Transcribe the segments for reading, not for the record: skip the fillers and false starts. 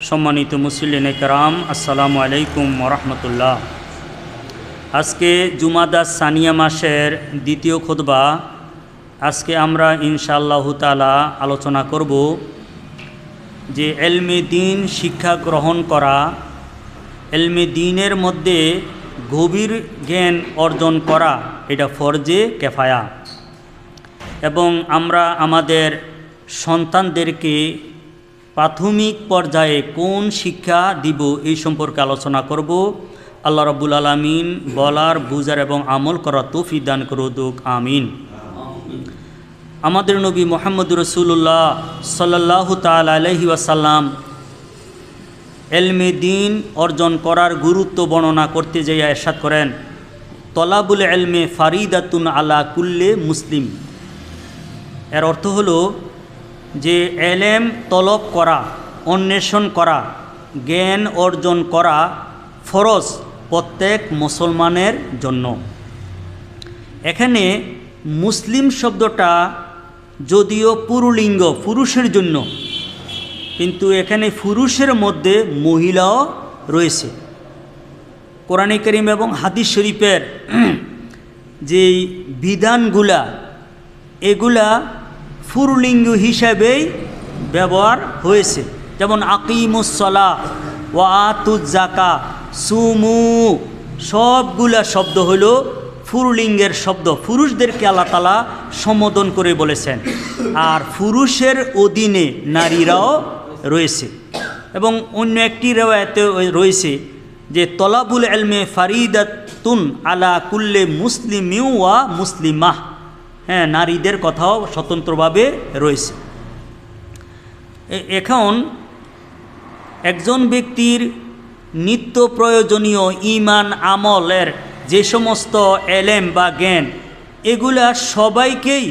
सम्मानित मुसल्लिन कराम अस्सलामु आलैकुम वरहमतुल्लाह। आज के जुमादा सानिया मासेर द्वितीय खुतबा। आज के आमरा इंशाअल्लाह ताआला आलोचना करब जे इल्मे दीन शिक्षा ग्रहण करा, इल्मे दीनेर मध्य गभीर ज्ञान अर्जन करा एटा फर्जे केफाया एबं आमरा आमादेर सन्तानदेरके प्राथमिक पर्याये कोन शिक्षा দিব এই সম্পর্কে আলোচনা করব। আল্লাহ রাব্বুল আলামিন বলার বুঝার এবং আমল করার তৌফিক দান করুক, আমিন। আমাদের নবী মুহাম্মদুর রাসূলুল্লাহ সাল্লাল্লাহু তাআলা আলাইহি ওয়াসাল্লাম ইলমে দ্বীন অর্জন করার গুরুত্ব বর্ণনা করতে যেয়ে ইরশাদ করেন, তলাবুল ইলমে ফারিদাতুন আলা কুল্লি মুসলিম। এর অর্থ হলো যে এলেম তলব করা, অন্বেষণ করা, জ্ঞান অর্জন করা ফরজ প্রত্যেক মুসলমানের জন্য। এখানে মুসলিম শব্দটা যদিও পুরুলিঙ্গ, পুরুষের জন্য, কিন্তু এখানে পুরুষের মধ্যে মহিলাও রয়েছে। কোরআনে কারীম এবং হাদিস শরীফের যে বিধানগুলা এগুলা পুরুলিঙ্গ হিসাবেই ব্যবহার হয়েছে। যেমন আকিমুস সালাহ ওয়া আতুজ যাকা, সুমু, সবগুলা শব্দ হলো পুরুলিঙ্গের শব্দ। পুরুষদেরকে আল্লাহ তাআলা সম্বোধন করে বলেছেন, আর পুরুষের অধীনে নারীরাও রয়েছে। এবং অন্য একটি রিওয়ায়াতে রয়েছে যে তলাবুল ইলমে ফারিদাতুন আলা কুল্লি মুসলিমিন ওয়া মুসলিমাহ। হ্যাঁ, নারীদের কথাও স্বতন্ত্রভাবে রয়েছে। এখন একজন ব্যক্তির নিত্য প্রয়োজনীয় ঈমান আমলের যে সমস্ত এলেম বা জ্ঞান এগুলা সবাইকেই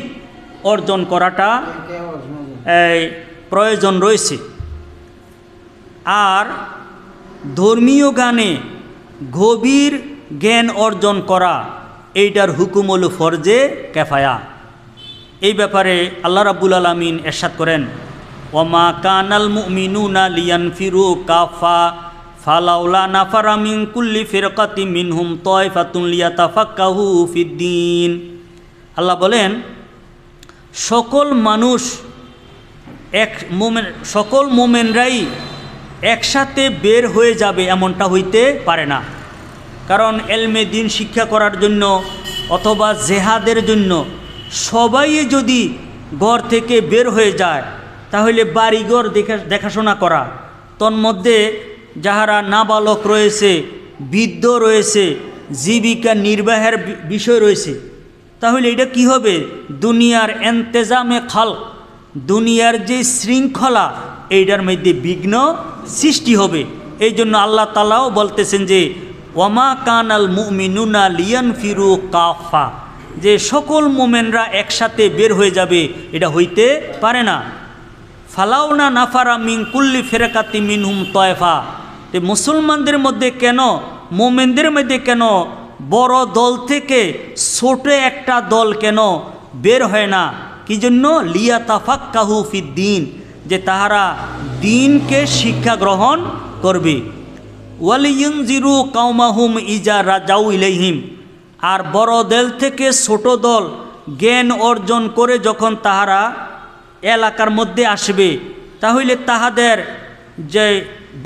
অর্জন করাটা প্রয়োজন রয়েছে। আর ধর্মীয় জ্ঞানে গভীর জ্ঞান অর্জন করা এইটার হুকুম হলো ফরজে কেফায়া। এই ব্যাপারে আল্লাহ রাব্বুল আলামিন ইরশাদ করেন, ওয়ামা কানাল মুমিনুনা লিয়ানফিরু কাফা ফালাউলা নাফারা মিন কুল্লি ফিরকাতিন মিনহুম তায়ফাতুন লিয়াতাফাক্কাহু ফিদ্দীন। আল্লাহ বলেন, সকল মানুষ সকল মোমেনরাই একসাথে বের হয়ে যাবে এমনটা হইতে পারে না। কারণ ইলমে দ্বীন শিক্ষা করার জন্য অথবা জেহাদের জন্য সবাই যদি ঘর থেকে বের হয়ে যায় তাহলে বাড়িঘর দেখাশোনা করা, তন্মধ্যে যাহারা নাবালক রয়েছে, বৃদ্ধ রয়েছে, জীবিকা নির্বাহের বিষয় রয়েছে, তাহলে এটা কি হবে? দুনিয়ার এন্তেজামে খাল, দুনিয়ার যে শৃঙ্খলা এইটার মধ্যে বিঘ্ন সৃষ্টি হবে। এই জন্য আল্লাহ তাআলাও বলতেছেন যে ওয়ামা কানাল মুমিনুনা লিয়ানফিরু কাফা, যে সকল মোমেনরা একসাথে বের হয়ে যাবে এটা হইতে পারে না। ফালাউনা নাফারা মিন কুল্লি ফিরকাতিন মিনহুম তায়ফা, তে মুসলমানদের মধ্যে কেন, মোমেনদের মধ্যে কেন বড় দল থেকে ছোট একটা দল কেন বের হয় না? কি জন্য? লিয়াতাফাক্কাহু ফিদ্দীন, যে তাহারা দ্বীনকে শিক্ষা গ্রহণ করবে। ওয়ালিয়ুনজিরু কাওমাহুম ইজা রাজাউ ইলাইহিম, আর বড় দল থেকে ছোট দল জ্ঞান অর্জন করে যখন তাহারা এলাকার মধ্যে আসবে তাহলে তাহাদের যে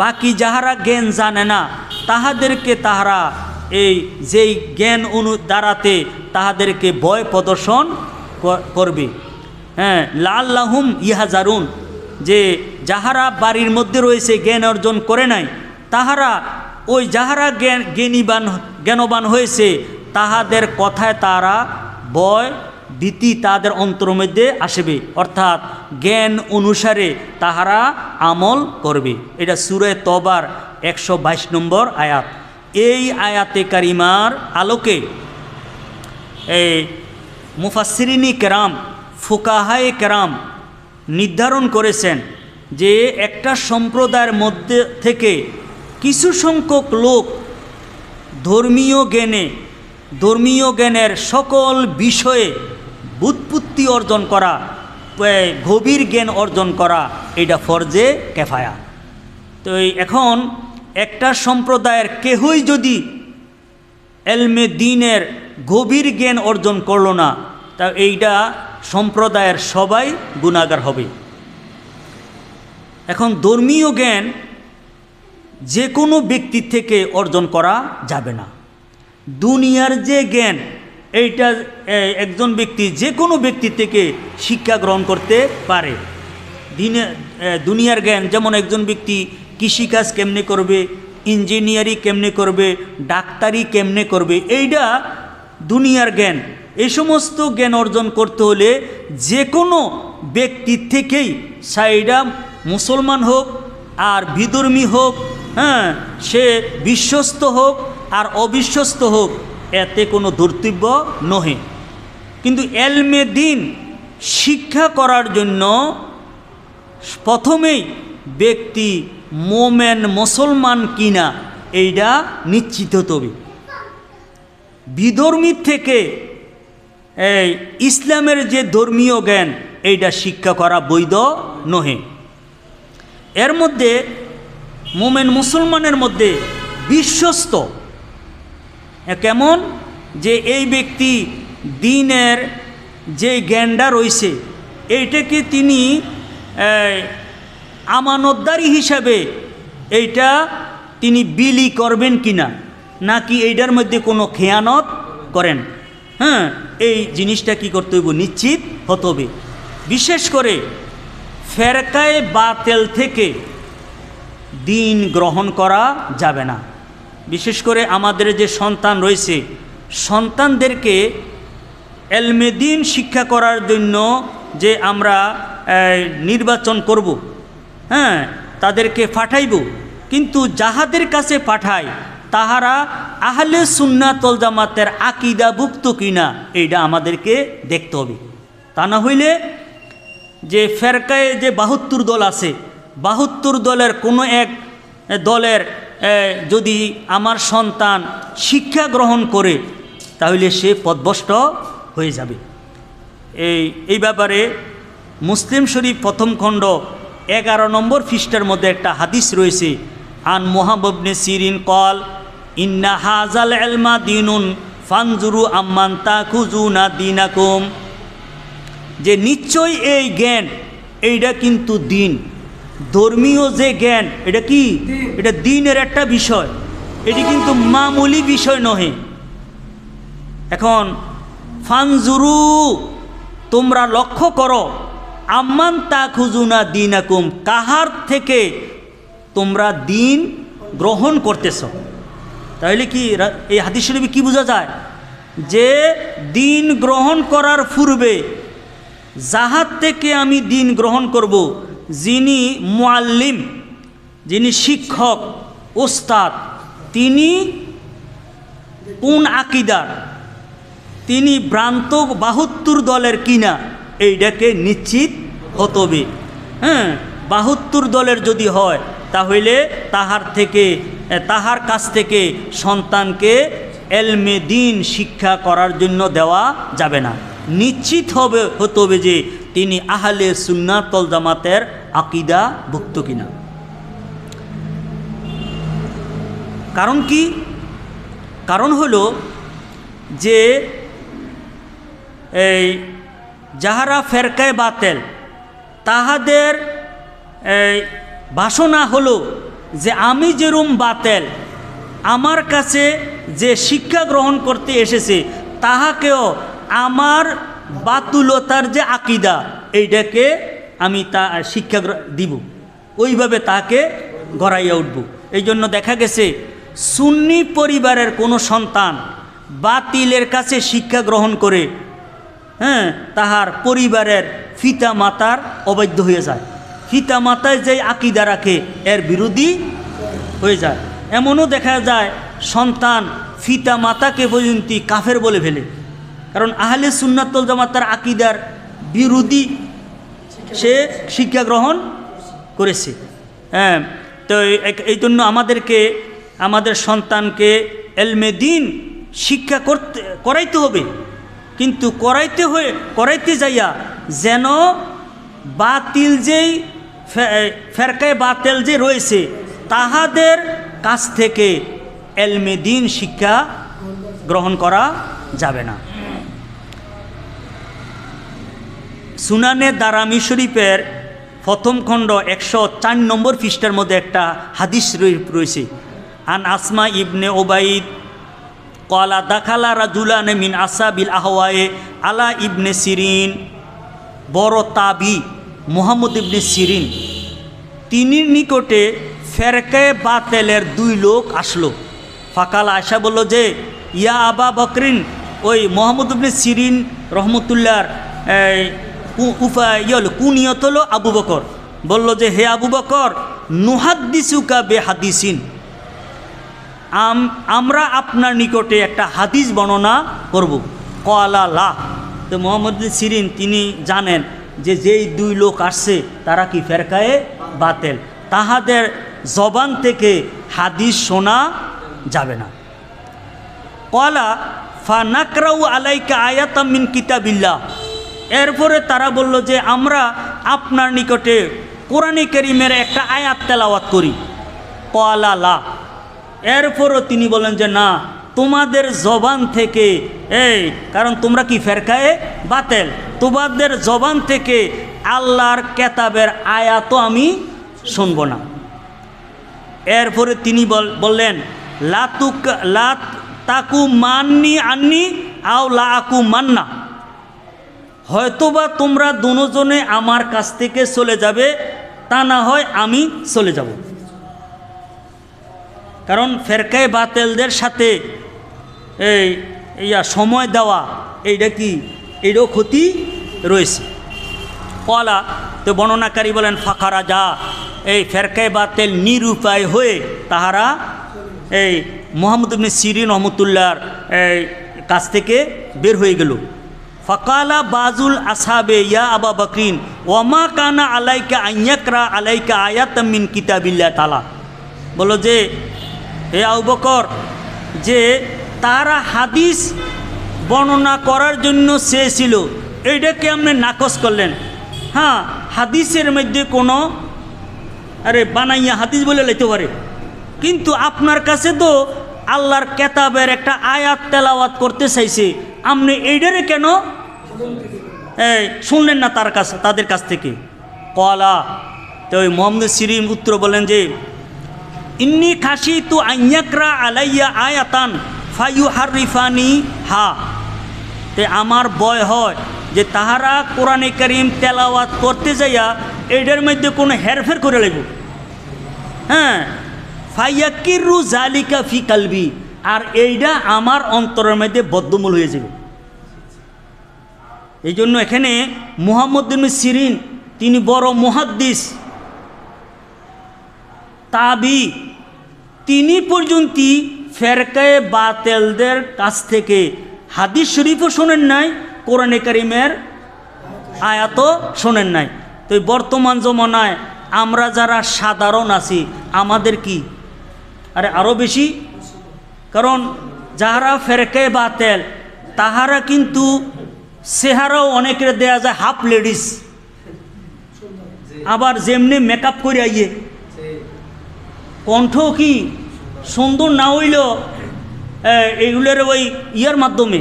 বাকি যাহারা জ্ঞান জানে না তাহাদেরকে তাহারা এই যেই জ্ঞান দ্বারাতে তাহাদেরকে ভয় প্রদর্শন করবে। হ্যাঁ, লাআল্লাহুম ইয়াহজারুন, যে যাহারা বাড়ির মধ্যে রয়েছে জ্ঞান অর্জন করে নাই তাহারা ওই যাহারা জ্ঞানবান হয়েছে তাহাদের কথায় তারা ভয় ভীতি তাদের অন্তরের মধ্যে আসবে, অর্থাৎ জ্ঞান অনুসারে তাহারা আমল করবে। এটা সূরা তওবার 122 নম্বর আয়াত। এই আয়াতে কারিমার আলোকে এই মুফাসসিরিনে কেরাম, ফুকাহায়ে কেরাম নির্ধারণ করেছেন যে একটা সম্প্রদায়ের মধ্যে থেকে কিছু সংখ্যক লোক ধর্মীয় জ্ঞানের সকল বিষয়ে বুৎপত্তি অর্জন করা, গভীর জ্ঞান অর্জন করা, এটা ফরজে কেফায়া। তো এখন একটা সম্প্রদায়ের কেহই যদি এলমে দ্বীনের গভীর জ্ঞান অর্জন করলো না, তা এইটা সম্প্রদায়ের সবাই গুনাহগার হবে। এখন ধর্মীয় জ্ঞান যে কোনো ব্যক্তির থেকে অর্জন করা যাবে না। দুনিয়ার যে জ্ঞান, এইটা একজন ব্যক্তি যে কোনো ব্যক্তি থেকে শিক্ষা গ্রহণ করতে পারে। দুনিয়ার জ্ঞান যেমন একজন ব্যক্তি কৃষিকাজ কেমনে করবে, ইঞ্জিনিয়ারিং কেমনে করবে, ডাক্তারি কেমনে করবে, এইটা দুনিয়ার জ্ঞান। এই সমস্ত জ্ঞান অর্জন করতে হলে যে কোনো ব্যক্তির থেকেই, সাইডা মুসলমান হোক আর বিধর্মী হোক, হ্যাঁ, সে বিশ্বস্ত হোক আর অবিশ্বস্ত হোক, এতে কোনো ধর্তব্য নহে। কিন্তু এলমে দ্বীন শিক্ষা করার জন্য প্রথমেই ব্যক্তি মোমেন মুসলমান কিনা এইটা নিশ্চিত হতে হবে। বিধর্মীর থেকে এই ইসলামের যে ধর্মীয় জ্ঞান, এইটা শিক্ষা করা বৈধ নহে। এর মধ্যে মোমেন মুসলমানের মধ্যে বিশ্বস্ত কেমন, যে এই ব্যক্তি দ্বীনের যে জ্ঞানটা রয়েছে এইটাকে তিনি আমানতদারি হিসাবে এইটা তিনি বিলি করবেন কিনা, নাকি এইটার মধ্যে কোনো খেয়ানত করেন, হ্যাঁ, এই জিনিসটা কি করতে হবে, নিশ্চিত হতে হবে। বিশেষ করে ফেরকায়ে বাতিল থেকে দ্বীন গ্রহণ করা যাবে না। বিশেষ করে আমাদের যে সন্তান রয়েছে, সন্তানদেরকে এলমে দ্বীন শিক্ষা করার জন্য যে আমরা নির্বাচন করব, হ্যাঁ, তাদেরকে পাঠাইব, কিন্তু যাহাদের কাছে পাঠাই তাহারা আহলে সুন্নাত ওয়াল জামাতের আকীদাভুক্ত কিনা এইটা আমাদেরকে দেখতে হবে। তা না হইলে যে ফেরকায়ে যে 72 দল আছে, 72 দলের কোনো এক দলের যদি আমার সন্তান শিক্ষা গ্রহণ করে, তাহলে সে পথভ্রষ্ট হয়ে যাবে। এই ব্যাপারে মুসলিম শরীফ প্রথম খণ্ড 11 নম্বর পৃষ্ঠার মধ্যে একটা হাদিস রয়েছে। আন মুহাম্মদ ইবনে সিরিন কল ইন্না হাযাল ইলমা দীনুন ফানজুরু আম্মান তাকুজুনা দীনাকুম, যে নিশ্চয় এই জ্ঞান এইটা কিন্তু দ্বীন, ধর্মীয় যে জ্ঞান, এটা কি, এটা দ্বীনের একটা বিষয়, এটি কিন্তু মামুলি বিষয় নহে। এখন ফানজুরু, তোমরা লক্ষ্য করো, আম্মান তাকুজুনা দীনাকুম, কাহার থেকে তোমরা দ্বীন গ্রহণ করতেছ। তাহলে কি এই হাদিস শরীফে কি বোঝা যায়, যে দ্বীন গ্রহণ করার পূর্বে যাহার থেকে আমি দ্বীন গ্রহণ করব, যিনি মুআল্লিম, যিনি শিক্ষক ওস্তাদ, তিনি কোন আকীদার, তিনি ভ্রান্ত 72 দলের কিনা এইটাকে নিশ্চিত হতে হবে। হ্যাঁ, 72 দলের যদি হয় তাহলে তাহার কাছ থেকে সন্তানকে এলমে দ্বীন শিক্ষা করার জন্য দেওয়া যাবে না। নিশ্চিত হতে হবে যে তিনি আহলে সুন্নাত ওয়াল জামাতের আকীদাভুক্ত কিনা। কারণ কি, কারণ হলো যে এই যাহারা ফেরকায়ে বাতিল, তাহাদের বাসনা হলো যে আমি যেরম বাতিল, আমার কাছে যে শিক্ষা গ্রহণ করতে এসেছে তাহাকেও আমার বাতুলতার যে আকীদা, এইটাকে আমি তা শিক্ষা দিব, ওইভাবে তাকে গড়াইয়া উঠব। এই জন্য দেখা গেছে সুন্নি পরিবারের কোনো সন্তান বাতিলের কাছে শিক্ষা গ্রহণ করে, হ্যাঁ, তাহার পরিবারের পিতা মাতার অবাধ্য হয়ে যায়, পিতা মাতায় যে আকীদা রাখে এর বিরোধী হয়ে যায়। এমনও দেখা যায় সন্তান পিতা মাতাকে পর্যন্ত কাফের বলে ফেলে, কারণ আহলে সুন্নাত ওয়াল জামাতের আকীদার বিরোধী সে শিক্ষা গ্রহণ করেছে। হ্যাঁ, তো এই জন্য আমাদেরকে আমাদের সন্তানকে এলমে দ্বীন শিক্ষা করাইতে হবে, কিন্তু করাইতে যাইয়া যেন বাতিল যেই ফেরকায়ে বাতিল যে রয়েছে তাহাদের কাছ থেকে এলমে দ্বীন শিক্ষা গ্রহণ করা যাবে না। সুনানে দারামি শরীফের প্রথম খণ্ড 104 নম্বর পৃষ্ঠার মধ্যে একটা হাদিস রয়েছে। আন আসমা ইবনে ওবাইদ ক্বালা দাখালা রাজুলান মিন আসহাবিল আহওয়ায়ে আলা ইবনে সিরিন, বড় তাবি মুহাম্মদ ইবনে সিরিন, তিনির নিকটে ফেরকায়ে বাতেলের 2 লোক আসলো। ফাকাল আয়সা বলল যে ইয়া আবা বকরিন, ওই মুহাম্মদ ইবনে সিরিন রহমতুল্লাহর কুনিয়ত হলো আবু বকর, বলল যে হে আবু বকর, নুহাদ্দিসুকা বে হাদিসিন, আমরা আপনার নিকটে একটা হাদিস বর্ণনা করব। ক্বালা লা, তো মুহাম্মদ ইবনে সিরিন তিনি জানেন যে যেই 2 লোক আসছে তারা কি ফেরকায়ে বাতেল, তাহাদের জবান থেকে হাদিস শোনা যাবে না। ক্বালা ফানাকরাউ আলাইকা আয়াতাম মিন কিতাবিল্লাহ, এরপরে তারা বলল যে আমরা আপনার নিকটে কোরআনে কারীমের একটা আয়াত তেলাওয়াত করি। ক্বালা লা, এরপরও তিনি বলেন যে না, তোমাদের জবান থেকে কারণ তোমরা কি ফেরকায়ে বাতেল, তোমাদের জবান থেকে আল্লাহর কেতাবের আয়াতও আমি শুনব না। এরপরে তিনি বললেন লা তাকু মান্নি আন্নি আও লা আকু মান্না, হয়তোবা তোমরা দুজনে আমার কাছ থেকে চলে যাবে, তা না হয় আমি চলে যাব। কারণ ফেরকায়ে বাতেলদের সাথে সময় দেওয়া এইটা কি, এইটাও ক্ষতি রয়েছে। ক্বালা, তো বর্ণনাকারী বলেন ফাখারা যা, এই ফেরকায়ে বাতেল নিরুপায় হয়ে তাহারা এই মুহাম্মদ ইবনে সিরিন রহমতুল্লাহর কাছ থেকে বের হয়ে গেল। ফাকালা বাজুল আসহাবে ইয়া আবা বকরিন ওয়ামা কানা আলাইকা আইয়াকরা আলাইকা আয়াতাম মিন কিতাবিল্লাহ তাআলা, বলো যে হে আবু বকর, যে তারা হাদিস বর্ণনা করার জন্য চেয়েছিল, এইটাকে আপনি নাকচ করলেন। হ্যাঁ, হাদিসের মধ্যে কোনো বানাইয়া হাদিস বলে লাইতে পারে, কিন্তু আপনার কাছে তো আল্লাহর কেতাবের একটা আয়াত তেলাওয়াত করতে চাইছে, আপনি এইটারে কেন শুনলেন না তাদের কাছ থেকে? ক্বালা, তো ওই মুহাম্মদ সিরিন উত্তর বলেন যে ইন্নি খাশিতু আইয়াকরা আলাইয়া আয়াতান ফায়ুহারিফানি হা, তে আমার ভয় হয় যে তাহারা কোরআনে কারীম তেলাওয়াত করতে যাইয়া এইটার মধ্যে কোনো হেরফের করে লাগব। হ্যাঁ, ফায়াকিরু জালিকা ফি কালবি, আর এইটা আমার অন্তরের মধ্যে বদ্ধমূল হয়ে যাবে। এই জন্য এখানে মুহাম্মদ ইবনে সিরিন তিনি বড় মুহাদ্দিস তাবি, তিনি পর্যন্ত ফেরকায়ে বাতেলদের কাছ থেকে হাদিস শরীফও শোনেন নাই, কোরআনে কারীমের আয়াতও শোনেন নাই। তো বর্তমান জমানায় আমরা যারা সাধারণ আছি আমাদের কি আরও বেশি, কারণ যারা ফেরকায়ে বাতেল তাহারা কিন্তু চেহারাও অনেকের দেয়া যায় হাফ লেডিস, আবার যেমনি মেকআপ করে আইয়ে কণ্ঠ কি সুন্দর না হইলেও এইগুলোর ওই ইয়ার মাধ্যমে,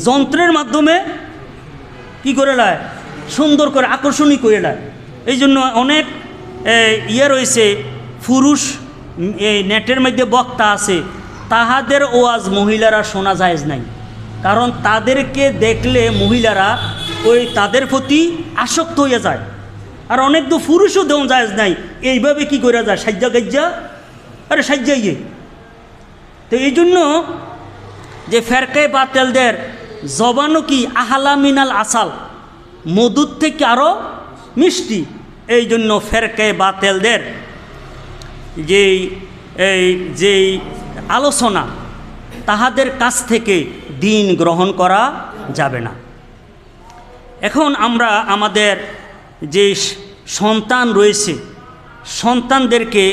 যন্ত্রের মাধ্যমে কি করে লায়, সুন্দর করে আকর্ষণীয় করে লায়। এই জন্য অনেক ইয়ে রয়েছে, পুরুষ এই নেটের মধ্যে বক্তা আছে, তাহাদের ওয়াজ মহিলারা শোনা জায়েজ নাই, কারণ তাদেরকে দেখলে মহিলারা ওই তাদের প্রতি আসক্ত হয়ে যায়। আর অনেক তো পুরুষও দেওয়া জায়েজ নাই, এইভাবে কি করে যায়, সাজ্জা গাজ্জা সাজ্জাইয়ে। তো এই জন্য যে ফেরকায়ে বাতেলদের জবানও কি আহলা মিনাল আসাল, মধুর থেকে আরও মিষ্টি। এই জন্য ফেরকায়ে বাতেলদের যেই আলোচনা, তাহাদের কাছ থেকে দিন গ্রহণ করা যাবে না। এখন আমরা আমাদের যে সন্তান রয়েছে, সন্তানদেরকে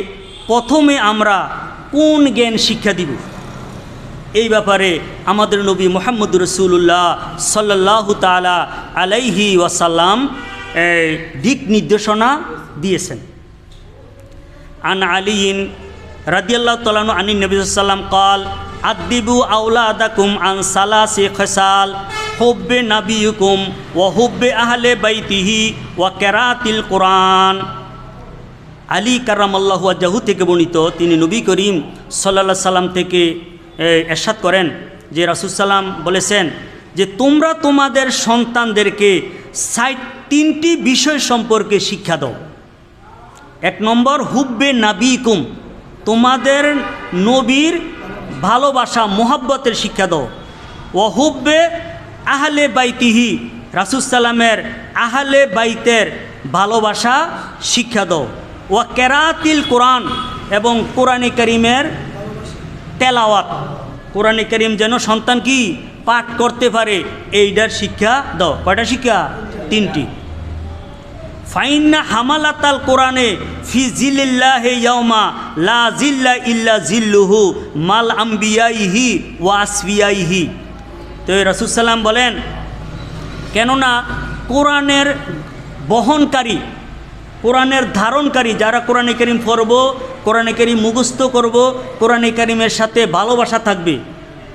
প্রথমে আমরা কোন জ্ঞান শিক্ষা দিব, এই ব্যাপারে আমাদের নবী মুহাম্মদ রাসূলুল্লাহ সাল্লাল্লাহু তাআলা আলাইহি ওয়াসাল্লাম দিক নির্দেশনা দিয়েছেন। আন আলিয়িন রাদিয়াল্লাহু তাআলা আনহু আনিন নবী সাল্লাল্লাহু আলাইহি ওয়াসাল্লাম قال আদিবু আওলাদাকুম আন সালাসি খিসাল হুব্বে নাবিয়ুকুম ওয়া হুব্বে আহলে বাইতিহি ওয়া কিরাতিল কুরআন। আলী কারামাল্লাহু ওয়াজহু থেকে বর্ণিত, তিনি নবী করিম সাল্লাল্লাহু আলাইহি সাল্লাম থেকে ইরশাদ করেন যে রাসূল সাল্লাম বলেছেন যে তোমরা তোমাদের সন্তানদেরকে 3টি বিষয় সম্পর্কে শিক্ষা দাও। 1 নম্বর হুব্বে নাবিকুম, তোমাদের নবীর ভালোবাসা মোহাব্বতের শিক্ষা দাও। ও হুব্বে আহলে বাইতিহি, রাসূল সাল্লামের আহলে বাইতের ভালোবাসা শিক্ষা দাও। ও কেরাতিল কোরআন, এবং কোরআনে কারিমের তেলাওয়াত, কোরআনে কারিম যেন সন্তান কি পাঠ করতে পারে এইটার শিক্ষা দাও। কয়টা শিক্ষা? 3টি। ফাইন্না হামালাতাল কোরআনে ফি জিল্লিল্লাহি ইয়াউমা লা জিল্লা ইল্লা জিল্লুহু মাল আম্বিয়াইহি ওয়া আসফিয়াইহি। তো রাসূল সাল্লাম বলেন, কেননা কোরআনের বহনকারী, কোরআনের ধারণকারী যারা কোরআনে কারিম পড়ব, কোরআনে কারিম মুখস্থ করব, কোরআনে কারিমের সাথে ভালোবাসা থাকবে,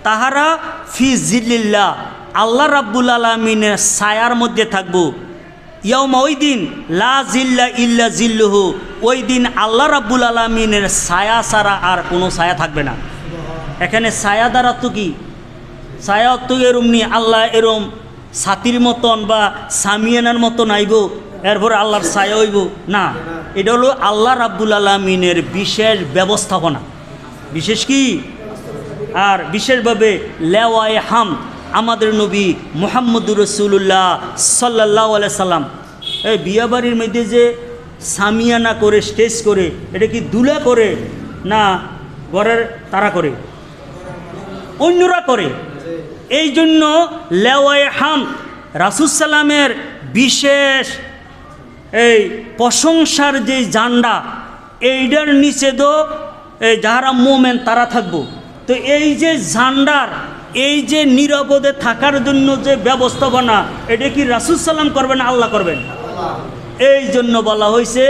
তাহারা ফি জিল্লিল্লাহ, আল্লাহ রাব্বুল আলামিনের ছায়ার মধ্যে থাকবো। ইয়াউমা, ওই দিন, লা জিল্লা ইল্লা জিল্লুহু, ওই দিন আল্লাহ রাব্বুল আলামিনের ছায়া ছাড়া আর কোনো ছায়া থাকবে না। এখানে ছায়া দ্বারা তো কি, ছায়া তো এরম নি আল্লাহ এরম ছাতির মতন বা সামিয়ানার মতন আইব এরপরে আল্লাহর ছায়া হইব না, এটা হলো আল্লাহ রাব্বুল আলামিনের বিশেষ ব্যবস্থাপনা। বিশেষ কি, আর বিশেষভাবে লেওয়ায়ে হাম, আমাদের নবী মুহাম্মদুর রাসূলুল্লাহ সাল্লাল্লাহু আলাইহি সাল্লাম, এই বিয়াবাড়ির মধ্যে যে সামিয়ানা করে স্টেজ করে, এটা কি দুলা করে না ঘরের তারা করে? অন্যরা করে। এই জন্য লেওয়ায়ে হাম রাসূল সাল্লামের বিশেষ এই প্রশংসার যে জান্ডা, এইটার নিচে তো যাহারা মোমেন তারা থাকবো। তো এই যে জান্ডার, এই যে নিরাপদে থাকার জন্য যে ব্যবস্থাপনা, এটা কি রাসূল সাল্লাম করবেন, আল্লাহ করবেন? এই জন্য বলা হয়েছে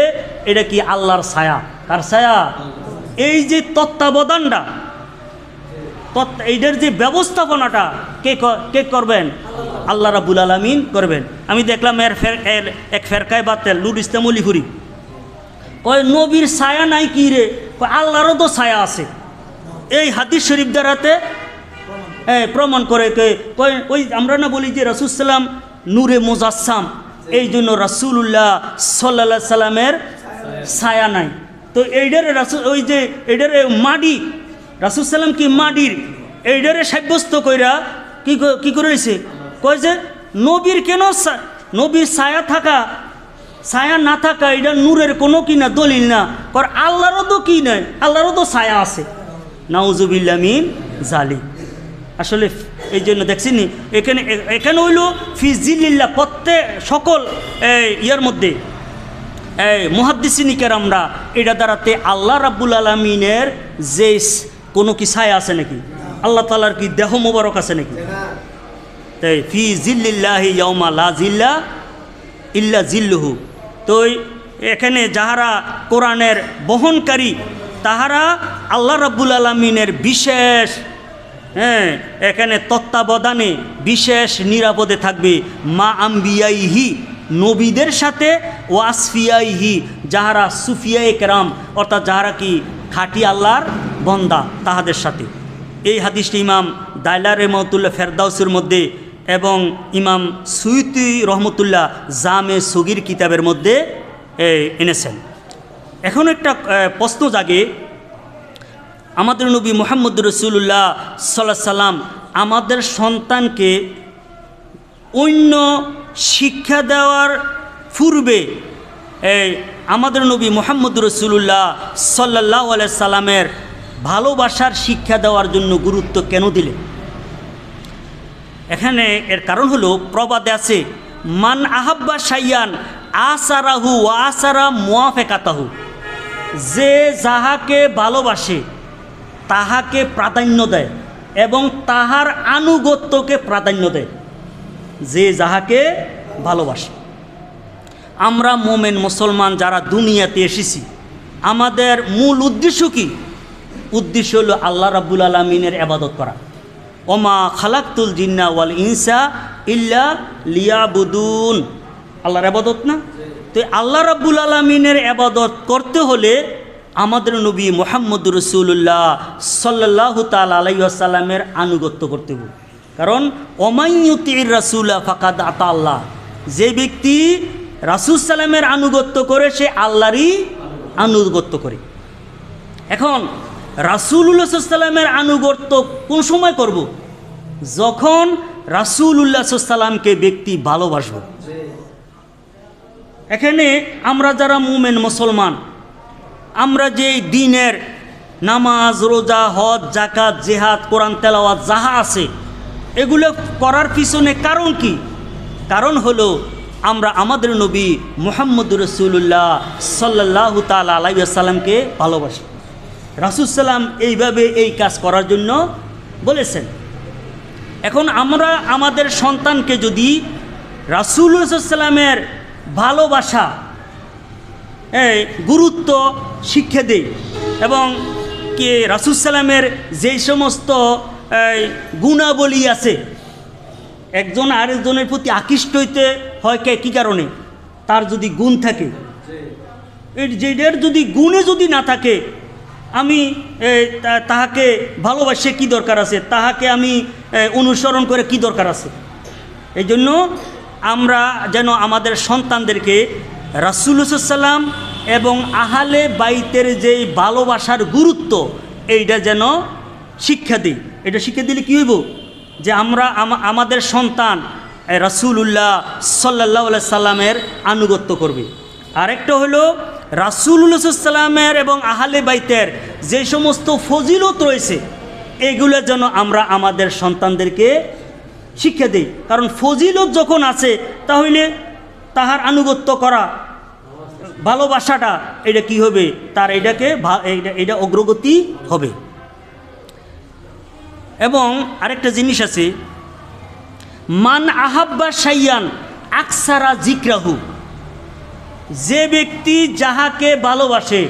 এটা কি আল্লাহর ছায়া। কার ছায়া? এই যে তত্ত্বাবধানটা, এইটার যে ব্যবস্থাপনাটা কে করবেন? আল্লাহ রাব্বুল আলামিন করবেন। আমি দেখলাম এক ফেরকায় বাতেল নুর ইসলাম অলিপুরি কয় নবীর ছায়া নাই কি রে? আল্লাহরও তো ছায়া আছে। এই হাদিস শরীফ দ্বারাতে প্রমাণ করে ওই আমরা না বলি যে রাসূল সাল্লাম নূরে মুজাসসাম, এই জন্য রাসূলুল্লাহ সাল্লাল্লাহু আলাইহি সাল্লামের ছায়া নাই। তো এইটারে রাসূল, ওই যে এইটারে মাটি, রাসূল সাল্লাম কি মাটির, এইটারে সাব্যস্ত কইরা কি করেছে, কয় যে নবীর কেন, নবীর ছায়া থাকা ছায়া না থাকা এটা নূরের কোনো কি না দলিল না, কারণ আল্লাহরও তো কি নাই, আল্লাহরও তো ছায়া আছে। নাউজুবিল্লাহ মিন জালিক। আসলে এই জন্য দেখছিনি এখানে হইল ফি জিল্লিল্লাহ, প্রত্যেক সকল ইয়ার মধ্যে মুহাদ্দিসিন কেরামরা এটা দ্বারাতে আল্লাহ রাব্বুল আলামিনের যে কোনো কি ছায়া আছে নাকি, আল্লাহ তাআলার কি দেহ মোবারক আছে নাকি? তাই ফি জিল্লিল্লাহি ইয়াউমা লা জিল্লা ইল্লা জিল্লুহু। তো এখানে যাহারা কোরআনের বহনকারী, তাহারা আল্লাহ রাব্বুল আলামিনের বিশেষ এখানে তত্ত্বাবধানে বিশেষ নিরাপদে থাকবে। মা আম্বিয়াইহি, নবীদের সাথে, ওয়াসফিয়াইহি, যাহারা সুফিয়ায়ে কেরাম, অর্থাৎ যাহারা কি খাঁটি আল্লাহর বন্দা, তাহাদের সাথে। এই হাদিসটি ইমাম দাইলার রহমতুল্লাহ ফেরদাউসের মধ্যে এবং ইমাম সুয়ুতি রহমতুল্লাহ জামে সগীর কিতাবের মধ্যে এনেছেন। এখন একটা প্রশ্ন জাগে, আমাদের নবী মুহাম্মদুর রাসূলুল্লাহ সাল্লাল্লাহু আলাইহি সাল্লাম আমাদের সন্তানকে অন্য শিক্ষা দেওয়ার পূর্বে আমাদের নবী মুহাম্মদুর রাসূলুল্লাহ সাল্লাল্লাহু আলাইহি সাল্লামের ভালোবাসার শিক্ষা দেওয়ার জন্য গুরুত্ব কেন দিলেন? এখানে এর কারণ হলো, প্রবাদে আছে মান আহাব্বা শাইয়ান আসারাহু ওয়া আসারা মুওয়াফাকাতাহু, যে যাহাকে ভালোবাসে তাহাকে প্রাধান্য দেয় এবং তাহার আনুগত্যকে প্রাধান্য দেয়। যে যাহাকে ভালোবাসে। আমরা মোমেন মুসলমান যারা দুনিয়াতে এসেছি, আমাদের মূল উদ্দেশ্য কি? উদ্দেশ্য হলো আল্লাহ রাব্বুল আলামিনের ইবাদত করা। ওমা খালাকতুল জিন্না ওয়াল ইনসা ইল্লা লিয়াবুদুন, আল্লাহর ইবাদত না? তো আল্লাহ রাব্বুল আলামিনের ইবাদত করতে হলে আমাদের নবী মুহাম্মদুর রাসূলুল্লাহ সাল্লাল্লাহু তাআলা আলাইহি ওয়াসাল্লামের আনুগত্য করতে হবে। কারণ ওমাইয়ুতির রাসূলা ফাকাদ আতা আল্লাহ, যে ব্যক্তি রাসূল সাল্লামের আনুগত্য করে সে আল্লাহরই আনুগত্য করে। এখন রাসূলুল্লাহ সাল্লাল্লাহু আলাইহি ওয়াসাল্লামের আনুগত্য কোন সময় করব? যখন রাসূলুল্লাহ সাল্লাল্লাহু আলাইহি ওয়াসাল্লামকে ব্যক্তি ভালোবাসবে। এখানে আমরা যারা মুমিন মুসলমান, আমরা যে দ্বীনের নামাজ, রোজা, হজ, যাকাত, জিহাদ, কোরআন তেলাওয়াত যাহা আছে এগুলো করার পিছনে কারণ কি? কারণ হলো আমরা আমাদের নবী মুহাম্মদুর রাসূলুল্লাহ সাল্লাল্লাহু তাআলা আলাইহি ওয়াসাল্লামকে ভালোবাসি। রাসূল সাল্লাম এইভাবে এই কাজ করার জন্য বলেছেন। এখন আমরা আমাদের সন্তানকে যদি রাসূলুল্লাহ সাল্লাল্লাহু আলাইহি ওয়াসাল্লামের ভালোবাসা গুরুত্ব শিক্ষা দেই এবং কে রাসূল সাল্লামের যেই সমস্ত গুণাবলী আছে, একজন আরেকজনের প্রতি আকৃষ্ট হইতে হয় কী কারণে? তার যদি গুণ থাকে, যেটার যদি গুণে যদি না থাকে, আমি তাহাকে ভালোবাসে কি দরকার আছে, তাহাকে আমি অনুসরণ করে কি দরকার আছে? এই জন্য আমরা যেন আমাদের সন্তানদেরকে রাসূলুল্লাহ সাল্লাল্লাহু আলাইহি ওয়াসাল্লাম এবং আহলে বাইতের যেই ভালোবাসার গুরুত্ব এইটা যেন শিক্ষা দিই। এটা শিক্ষা দিলে কী হইব? যে আমরা আমাদের সন্তান রাসূলুল্লাহ সাল্লাল্লাহু আলাইহি সাল্লামের আনুগত্য করবে। আরেকটা হলো রাসূলুল্লাহ সাল্লাল্লাহু আলাইহি সাল্লামের এবং আহলে বাইতের যে সমস্ত ফজিলত রয়েছে এগুলো যেন আমরা আমাদের সন্তানদেরকে শিক্ষা দিই। কারণ ফজিলত যখন আছে তাহলে তাহার আনুগত্য করা, ভালোবাসাটা এটা কি হবে? তার এটা অগ্রগতি হবে। এবং আরেকটা জিনিস আছে, মান আহাব্বা শাইয়ান আকসারা জিকরাহু, যে ব্যক্তি যাহাকে ভালোবাসে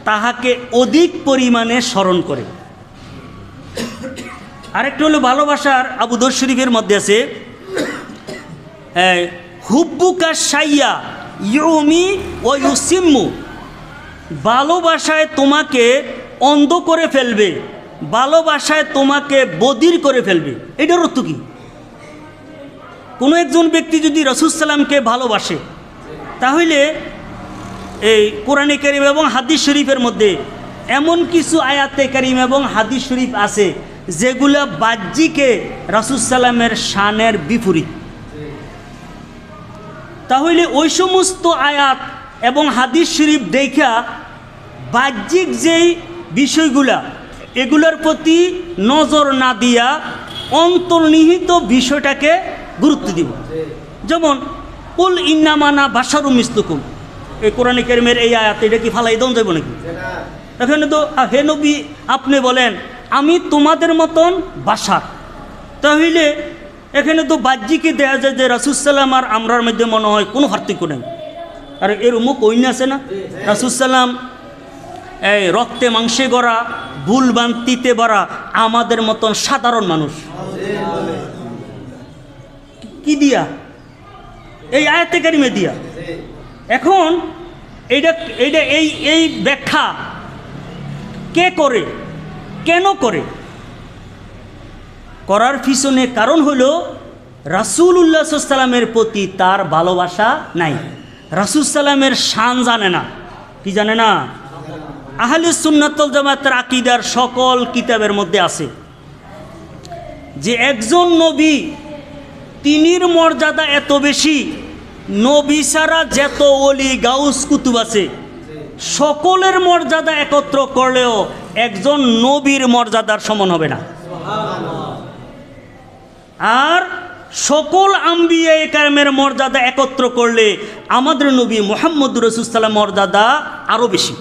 তাহাকে অধিক পরিমাণে স্মরণ করে। আরেকটা হলো ভালোবাসার আবু দাউদ শরীফের মধ্যে আছে হুব্বুকা শাইয়া ইউমি ও ইউসিম্মু, ভালোবাসায় তোমাকে অন্ধ করে ফেলবে, ভালোবাসায় তোমাকে বধির করে ফেলবে। এটার অর্থ কি? কোনো একজন ব্যক্তি যদি রাসূল সাল্লামকে ভালোবাসে তাহলে এই কোরআনে কারীম এবং হাদিস শরীফের মধ্যে এমন কিছু আয়াতে কারীম এবং হাদিস শরীফ আছে যেগুলো বাহ্যিকে রাসূল সাল্লামের শানের বিপরীত। তাহলে ওই সমস্ত আয়াত এবং হাদিস শরীফ দেখা বাহ্যিক যেই বিষয়গুলা এগুলোর প্রতি নজর না দিয়া অন্তর্নিহিত বিষয়টাকে গুরুত্ব দিব। যেমন কুল ইন্নামানা বাশারুম মিসলুকুম, এই কোরআনে কারীমের এই আয়াত, এটা কি ফালাই দেন যাবে নাকি? এখানে তো হে নবী আপনি বলেন আমি তোমাদের মতন বাশার, তাহলে এখানে তো বাহ্যিকে দেখা যায় যে রাসূল সাল্লাম আর আমরার মধ্যে মনে হয় কোনো পার্থক্য নেই। আর এর মুখ কইন আছে না, রাসূল সাল্লাম এই রক্তে মাংসে গড়া, ভুল ভ্রান্তিতে ভরা আমাদের মতন সাধারণ মানুষ। কি দিয়া? এই আয়াতে কারিমে দিয়া। এখন এইটা এই ব্যাখ্যা কে করে, কেন করে? করার পিছনে কারণ হলো রাসূলুল্লাহ সাল্লাল্লাহু আলাইহি ওয়াসাল্লামের প্রতি তার ভালোবাসা নাই। রাসূল সাল্লামের শান জানে না। কি জানে না? আহলে সুন্নাত ওয়াল জামাতের আকীদার সকল কিতাবের মধ্যে আছে যে একজন নবী, তিনির মর্যাদা এত বেশি, নবী ছাড়া যত ওলি গাউস কুতুব আছে সকলের মর্যাদা একত্র করলেও একজন নবীর মর্যাদার সমান হবে না। আর সকল আম্বিয়া কেরামের মর্যাদা একত্র করলে আমাদের নবী মুহাম্মদুর রাসূলুল্লাহ মর্যাদা আরও বেশি।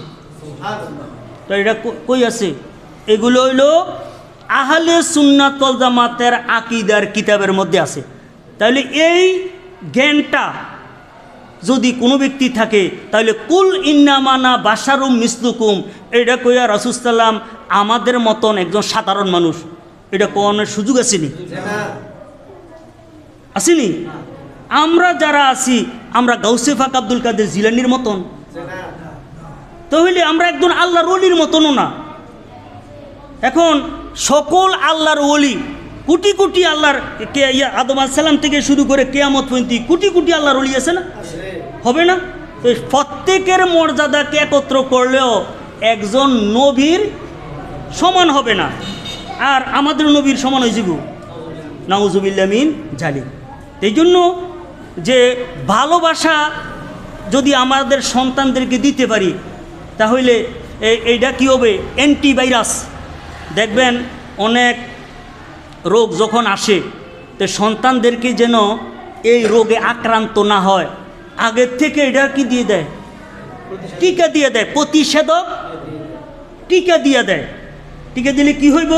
তো এটা কই আছে? এগুলো হইল আহলে সুন্নাত ওয়াল জামাতের আকীদার কিতাবের মধ্যে আছে। তাহলে এই জ্ঞানটা যদি কোনো ব্যক্তি থাকে তাহলে কুল ইন্নামানা বাশারুম মিসলুকুম, এটা কইয়া রাসূল সাল্লাম আমাদের মতন একজন সাধারণ মানুষ, এটা কোনের সুযোগ আসেনি? আসেনি? আমরা যারা আছি আমরা গাউসে পাক আব্দুল কাদের জিলানির মতন, তাহলে আমরা একজন আল্লাহর ওলির মতনও না। এখন সকল আল্লাহর ওলি, কোটি কোটি আল্লাহর আদম আলাইহিস সালাম থেকে শুরু করে কিয়ামত পর্যন্ত কোটি কোটি আল্লাহর ওলি আছে না? হবে না? তো প্রত্যেকের মর্যাদাকে একত্র করলেও একজন নবীর সমান হবে না। আর আমাদের নবীর সমান হয়ে যাব, নাউজুবিল্লাহ মিন জালিক। এই জন্য যে ভালোবাসা যদি আমাদের সন্তানদেরকে দিতে পারি তাহলে এইটা কী হবে? অ্যান্টিভাইরাস। দেখবেন অনেক রোগ যখন আসে তো সন্তানদেরকে যেন এই রোগে আক্রান্ত না হয় আগের থেকে এটা কি দিয়ে দেয়? টিকা দিয়ে দেয়, প্রতিষেধক টিকা দিয়ে দেয়। টিকা দিলে কি হইব?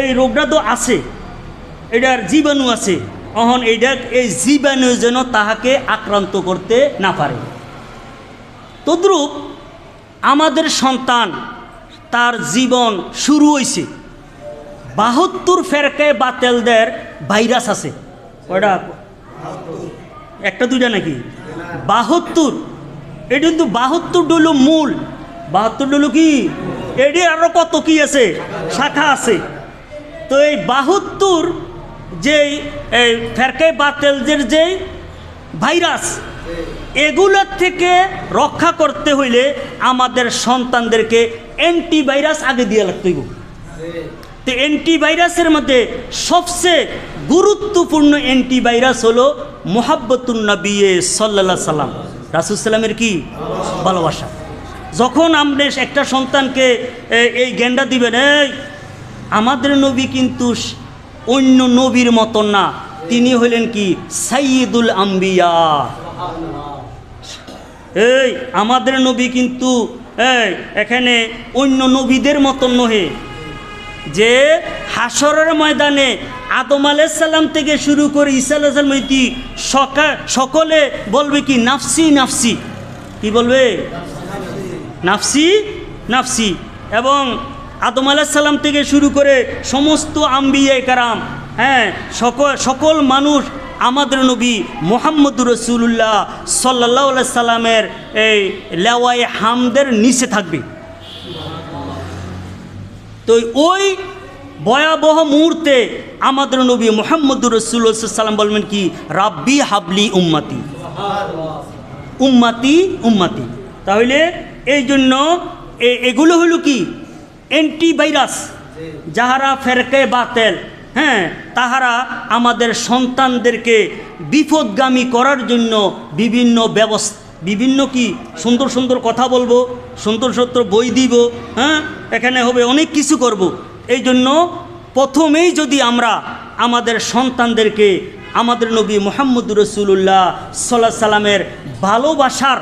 এই রোগটা তো আছে, এটার জীবাণু আছে, তখন এই জীবাণু যেন তাহাকে আক্রান্ত করতে না পারে। তদ্রূপ আমাদের সন্তান, তার জীবন শুরু হয়েছে ৭২ ফেরকায়ে বাতিলদের ভাইরাস আছে। কয়টা? একটা দুইটা নাকি? ৭২। এটা কিন্তু ৭২ হলো মূল, ৭২ হলো কি? এটির আরও কত কি আছে, শাখা আছে। তো এই ৭২ যেই ফেরকায়ে বাতিলদের যেই ভাইরাস, এগুলোর থেকে রক্ষা করতে হইলে আমাদের সন্তানদেরকে অ্যান্টিভাইরাস আগে দিয়ে লাগতে হইব। তো অ্যান্টিভাইরাসের মধ্যে সবচেয়ে গুরুত্বপূর্ণ অ্যান্টিভাইরাস হলো মুহাব্বতুন নবী সাল্লাল্লাহু আলাইহি সাল্লাম, রাসূল সাল্লামের কি ভালোবাসা। যখন আপনি একটা সন্তানকে এই জ্ঞানটা দিবেন, এই আমাদের নবী কিন্তু অন্য নবীর মতন না, তিনি হইলেন কি সাইয়্যিদুল আম্বিয়া। এই আমাদের নবী কিন্তু এখানে অন্য নবীদের মতন নহে, যে হাসরের ময়দানে আদম আলাইহিস সালাম থেকে শুরু করে ঈসা আলাইহিস সালাম সকলে বলবে কি নাফসি নাফসি। কি বলবে? নাফসি নাফসি। এবং আদম আলাইহিস সালাম থেকে শুরু করে সমস্ত আম্বিয়া কেরাম, সকল মানুষ আমাদের নবী মুহাম্মদুর রাসূলুল্লাহ সাল্লাল্লাহু আলাইহি সাল্লামের এই লেওয়ায়ে হামদের নিচে থাকবে। তো ওই ভয়াবহ মুহূর্তে আমাদের নবী মুহাম্মদুর রাসূলুল্লাহ সাল্লাল্লাহু আলাইহি সাল্লাম বলবেন কি রাব্বি হাবলি উম্মতি উম্মতি উম্মতি। তাহলে এই জন্য এগুলো হলো কি অ্যান্টিভাইরাস, যাহারা ফেরকায়ে বাতিল, তাহারা আমাদের সন্তানদেরকে বিপদগামী করার জন্য বিভিন্ন ব্যবস্থা, বিভিন্ন কি সুন্দর সুন্দর কথা বলবো, সুন্দর সুন্দর বই দিব, এখানে হবে অনেক কিছু করব। এই জন্য প্রথমেই যদি আমরা আমাদের সন্তানদেরকে আমাদের নবী মুহাম্মদুর রাসূলুল্লাহ সাল্লাল্লাহু আলাইহি সাল্লামের ভালোবাসার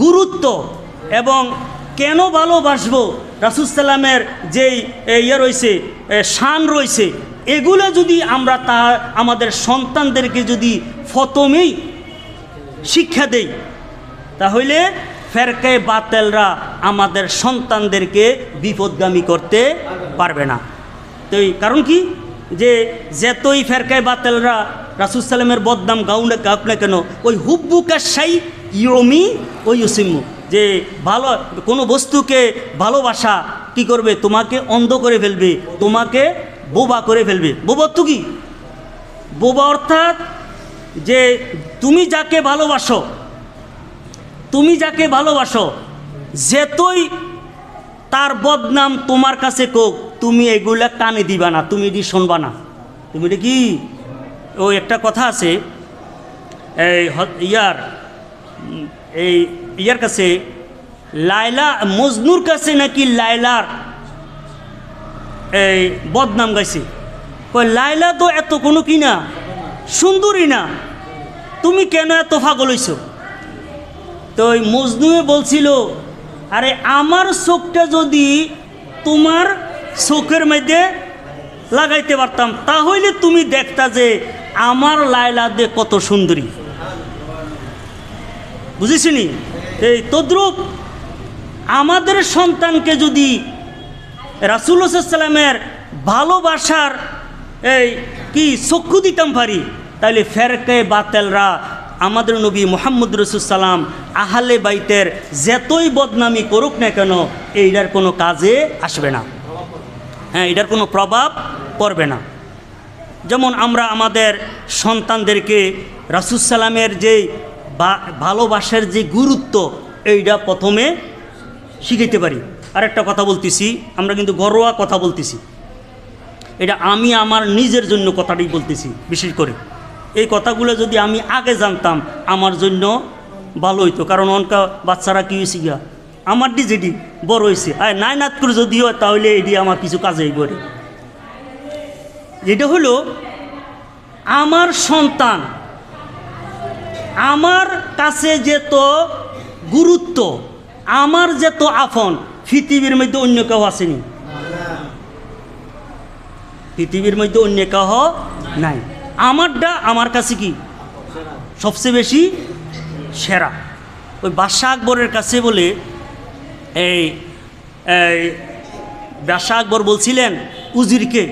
গুরুত্ব এবং কেন ভালোবাসবো, রাসূল সাল্লামের যেই রয়েছে শান রয়েছে, এগুলো যদি আমরা আমাদের সন্তানদেরকে যদি প্রথমেই শিক্ষা দেই তাহলে ফেরকায়ে বাতিলরা আমাদের সন্তানদেরকে বিপদগামী করতে পারবে না। তো কারণ কি, যে যেতই ফেরকায়ে বাতিলরা রাসূল সাল্লামের বদনাম গাউক না কেন, ওই হুব্বুকা শাই ইউমি ওই ইউসিমু, যে ভালো কোনো বস্তুকে ভালোবাসা কি করবে, তোমাকে অন্ধ করে ফেলবে, তোমাকে বোবা করে ফেলবে। বোবা তো কি? বোবা অর্থাৎ যে তুমি যাকে ভালোবাসো যেতই তার বদনাম তোমার কাছে কোক, তুমি এগুলা কানে দিবা না, তুমি এটি শুনবা না। তুমি এটা কি, ও একটা কথা আছে ইয়ার কাছে, লায়লা মজনুর কাছে নাকি লায়লার বদনাম গাইছে। লায়লা তো এত কোনো কি না, সুন্দরী না, তুমি কেন এত পাগল হইছ? তো ওই মজনুয়ে বলছিল, আরে আমার চোখটা যদি তোমার চোখের মধ্যে লাগাইতে পারতাম তাহলে তুমি দেখতা যে আমার লায়লা দে কত সুন্দরী। বুঝেছিনি? এই তদ্রূপ আমাদের সন্তানকে যদি রাসূলুল্লাহ সাল্লাল্লাহু আলাইহি ওয়াসাল্লামের ভালোবাসার এই কি চক্ষু দিতাম পারি, তাহলে ফেরকে বাতেলরা আমাদের নবী মুহাম্মদ রাসূলুল্লাহ সাল্লাম আহলে বাইতের যতই বদনামি করুক না কেন এইটার কোনো কাজে আসবে না। হ্যাঁ, এটার কোনো প্রভাব পড়বে না। যেমন আমরা আমাদের সন্তানদেরকে রাসূল সাল্লামের যে ভালোবাসার যে গুরুত্ব এইটা প্রথমে শিখাইতে পারি। আরেকটা কথা বলতেছি, আমরা কিন্তু ঘরোয়া কথা বলতেছি, এটা আমি আমার নিজের জন্য কথাটাই বলতেছি। বিশেষ করে এই কথাগুলো যদি আমি আগে জানতাম আমার জন্য ভালো হইতো, কারণ অনকা বাচ্চারা কী হয়েছে গিয়া আমার যেটি বড় হয়েছে আর নাই নাত করে যদি হয় তাহলে এটি আমার কিছু কাজে করে। যেটা হলো আমার সন্তান আমার কাছে যেত গুরুত্ব, আমার যেত আপন, পৃথিবীর মধ্যে অন্য কেউ আসেনি, পৃথিবীর মধ্যে অন্য কেউ নাই। আমারটা আমার কাছে কি সবচেয়ে বেশি সেরা। ওই বাদশাহ আকবরের কাছে বলে এই বাদশাহ আকবর বলছিলেন উজিরকে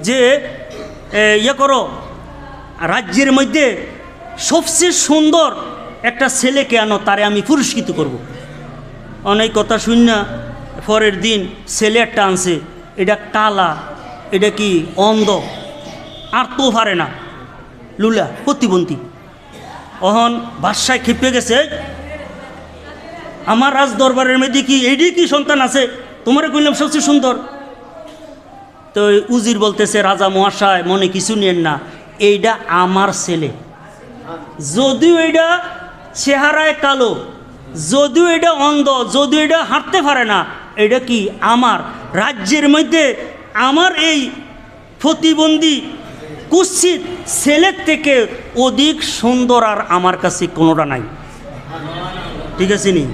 যে ইয়ে করো, রাজ্যের মধ্যে সবচেয়ে সুন্দর একটা ছেলেকে আনো, তারে আমি পুরস্কৃত করব। অনেক কথা শুন না, পরের দিন ছেলে একটা আনছে, এটা কালা, এটা কি অন্ধ, আর তো পারে না, লুলা প্রতিবন্ধী। অহন বাদশায় খেপে গেছে, আমার রাজ দরবারের মধ্যে কি এইটি কি সন্তান আছে, তোমার কইলাম সবচেয়ে সুন্দর। তো উজির বলতেছে, রাজা মহাশয় মনে কিছু নেন না, এইটা আমার ছেলে, যদিও এটা চেহারায় কালো, যদিও এটা অন্ধ, যদিও এটা হাঁটতে পারে না, এটা কি আমার রাজ্যের মধ্যে আমার এই প্রতিবন্ধী কুৎসিত ছেলের থেকে অধিক সুন্দর আর আমার কাছে কোনোটা নাই। ঠিক আছে নি?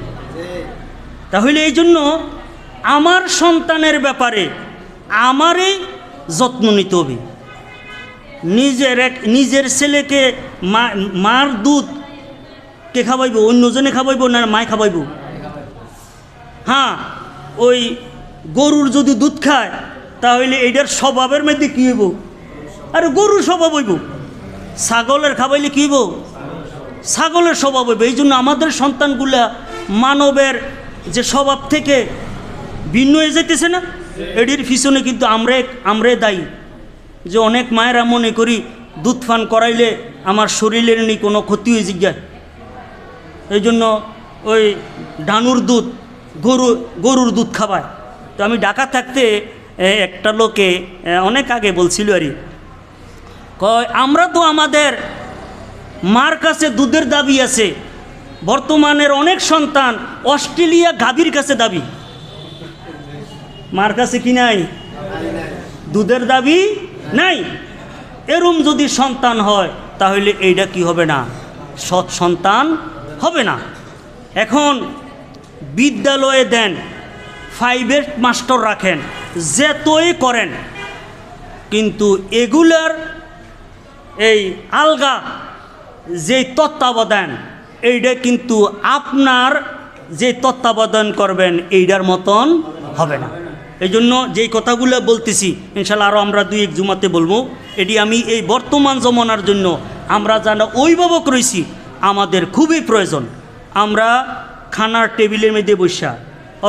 তাহলে এই জন্য আমার সন্তানের ব্যাপারে আমারই যত্ন নিতে হবে। নিজের ছেলেকে মার দুধ কে খাওয়াইব? অন্যজনে খাওয়াইব না মায় খাওয়াইব? হ্যাঁ, ওই গরুর যদি দুধ খায় তাহলে এইটার স্বভাবের মধ্যে কী হইব? আর গরুর স্বভাব হইব। ছাগলের খাওয়াইলে কী হইব? ছাগলের স্বভাব হইব। এই জন্য আমাদের সন্তানগুলা মানবের যে স্বভাব থেকে ভিন্ন হয়ে যাইতেছে না, এটির পিছনে কিন্তু আমরাই দায়ী। যে অনেক মায়েরা মনে করি দুধ পান করাইলে আমার শরীরের নি কোনো ক্ষতি হয়ে জিজ্ঞায়, এই জন্য ওই ডানুর দুধ গরুর দুধ খাওয়ায়। তো আমি ঢাকা থাকতে একটা লোকে অনেক আগে বলছিল আর কয়, আমরা তো আমাদের মার কাছে দুধের দাবি আছে, বর্তমানের অনেক সন্তান অস্ট্রেলিয়া গাভীর কাছে দাবি, মার কাছে কি নাই? দুধের দাবি নাই। এরম যদি সন্তান হয় তাহলে এইটা কি হবে না? সৎ সন্তান হবে না। এখন বিদ্যালয়ে দেন, প্রাইভেট মাস্টার রাখেন, যেতই করেন, কিন্তু এগুলার এই আলগা যে তত্ত্বাবধান, এইটা কিন্তু আপনার যে তত্ত্বাবধান করবেন এইটার মতন হবে না। এই জন্য যেই কথাগুলো বলতেছি ইনশাল্লাহ আরও আমরা 2-1 জুমাতে বলবো। এটি আমি এই বর্তমান জমানার জন্য আমরা যারা অভিভাবক রয়েছি আমাদের খুবই প্রয়োজন। আমরা খানার টেবিলের মধ্যে বসা